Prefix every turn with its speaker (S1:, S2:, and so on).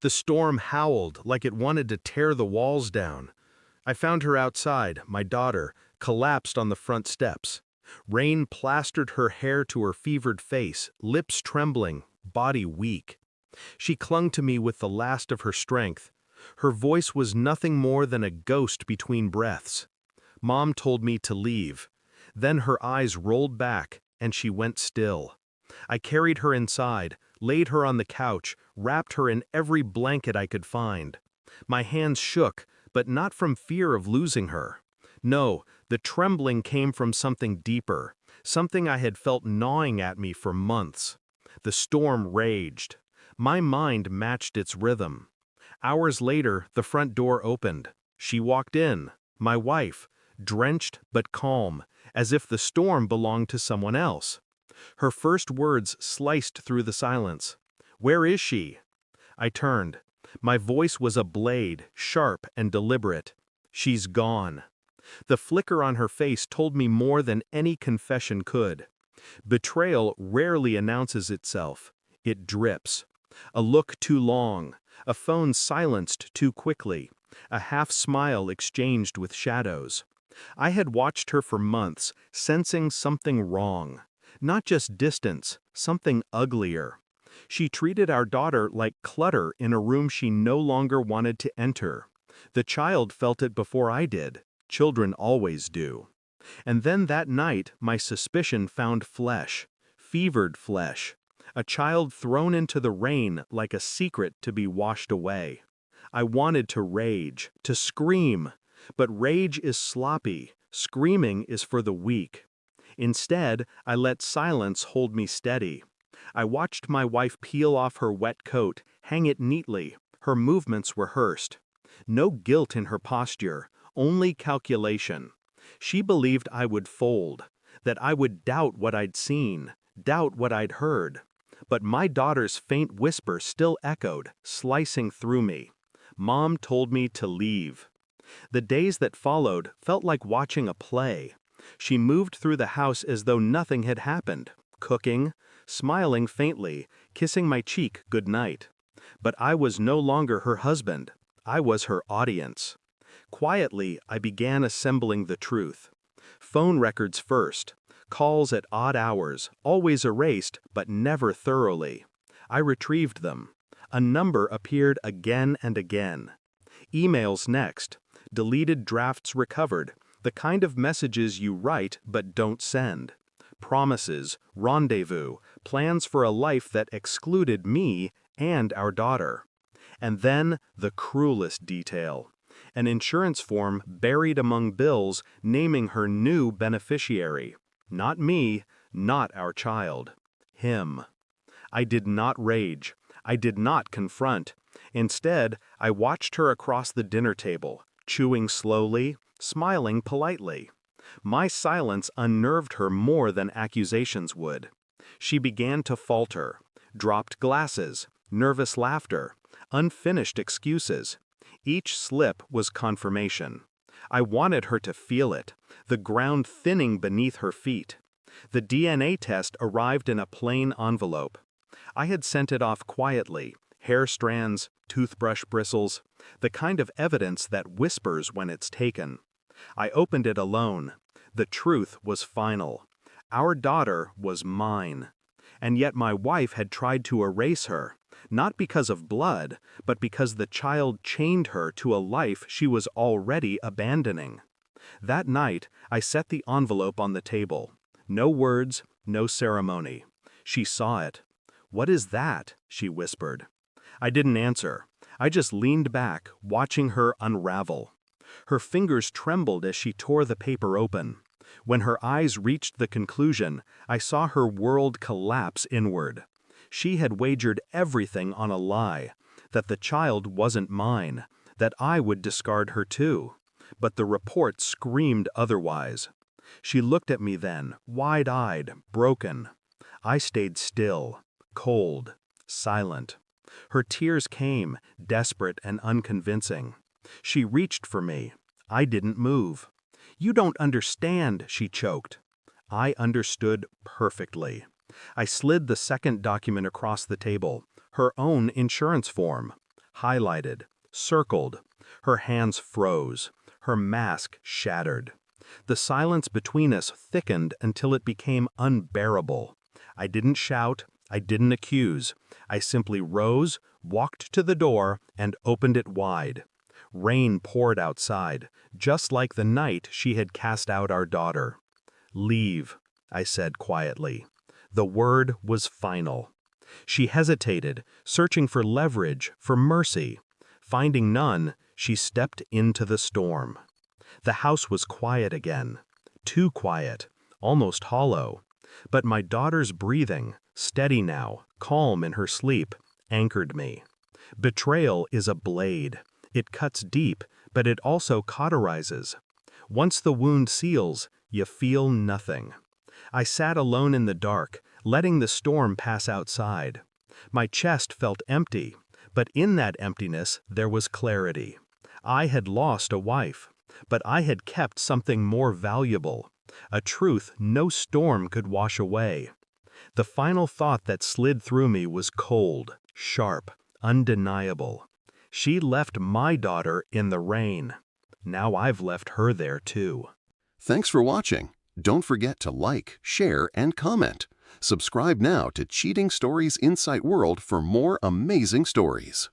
S1: The storm howled like it wanted to tear the walls down. I found her outside, my daughter, collapsed on the front steps. Rain plastered her hair to her fevered face, lips trembling, body weak. She clung to me with the last of her strength. Her voice was nothing more than a ghost between breaths. Mom told me to leave. Then her eyes rolled back, and she went still. I carried her inside, laid her on the couch, wrapped her in every blanket I could find. My hands shook, but not from fear of losing her. No, the trembling came from something deeper, something I had felt gnawing at me for months. The storm raged. My mind matched its rhythm. Hours later, the front door opened. She walked in, my wife, drenched but calm, as if the storm belonged to someone else. Her first words sliced through the silence. "Where is she?" I turned. My voice was a blade, sharp and deliberate. "She's gone." The flicker on her face told me more than any confession could. Betrayal rarely announces itself. It drips. A look too long, a phone silenced too quickly, a half-smile exchanged with shadows. I had watched her for months, sensing something wrong. Not just distance, something uglier. She treated our daughter like clutter in a room she no longer wanted to enter. The child felt it before I did. Children always do. And then that night, my suspicion found flesh. Fevered flesh. A child thrown into the rain like a secret to be washed away. I wanted to rage, to scream. But rage is sloppy. Screaming is for the weak. Instead, I let silence hold me steady. I watched my wife peel off her wet coat, hang it neatly. Her movements rehearsed. No guilt in her posture, only calculation. She believed I would fold, that I would doubt what I'd seen, doubt what I'd heard. But my daughter's faint whisper still echoed, slicing through me. Mom told me to leave. The days that followed felt like watching a play. She moved through the house as though nothing had happened, cooking, smiling faintly, kissing my cheek goodnight. But I was no longer her husband. I was her audience. Quietly, I began assembling the truth. Phone records first. Calls at odd hours, always erased, but never thoroughly. I retrieved them. A number appeared again and again. Emails next. Deleted drafts recovered. The kind of messages you write but don't send. Promises, rendezvous, plans for a life that excluded me and our daughter. And then the cruelest detail. An insurance form buried among bills naming her new beneficiary. Not me, not our child. Him. I did not rage. I did not confront. Instead, I watched her across the dinner table, chewing slowly, smiling politely. My silence unnerved her more than accusations would. She began to falter, dropped glasses, nervous laughter, unfinished excuses. Each slip was confirmation. I wanted her to feel it, the ground thinning beneath her feet. The DNA test arrived in a plain envelope. I had sent it off quietly, hair strands, toothbrush bristles, the kind of evidence that whispers when it's taken. I opened it alone. The truth was final. Our daughter was mine. And yet my wife had tried to erase her, not because of blood, but because the child chained her to a life she was already abandoning. That night, I set the envelope on the table. No words, no ceremony. She saw it. "What is that?" she whispered. I didn't answer. I just leaned back, watching her unravel. Her fingers trembled as she tore the paper open. When her eyes reached the conclusion, I saw her world collapse inward. She had wagered everything on a lie, that the child wasn't mine, that I would discard her too. But the report screamed otherwise. She looked at me then, wide-eyed, broken. I stayed still, cold, silent. Her tears came, desperate and unconvincing. She reached for me. I didn't move. "You don't understand," she choked. I understood perfectly. I slid the second document across the table, her own insurance form. highlighted, circled. Her hands froze. Her mask shattered. The silence between us thickened until it became unbearable. I didn't shout. I didn't accuse. I simply rose, walked to the door, and opened it wide. Rain poured outside, just like the night she had cast out our daughter. "Leave," I said quietly. The word was final. She hesitated, searching for leverage, for mercy. Finding none, she stepped into the storm. The house was quiet again. Too quiet, almost hollow. But my daughter's breathing, steady now, calm in her sleep, anchored me. Betrayal is a blade. It cuts deep, but it also cauterizes. Once the wound seals, you feel nothing. I sat alone in the dark, letting the storm pass outside. My chest felt empty, but in that emptiness there was clarity. I had lost a wife, but I had kept something more valuable, a truth no storm could wash away. The final thought that slid through me was cold, sharp, undeniable. She left my daughter in the rain. Now I've left her there too.
S2: Thanks for watching. Don't forget to like, share, and comment. Subscribe now to Cheating Stories Insight World for more amazing stories.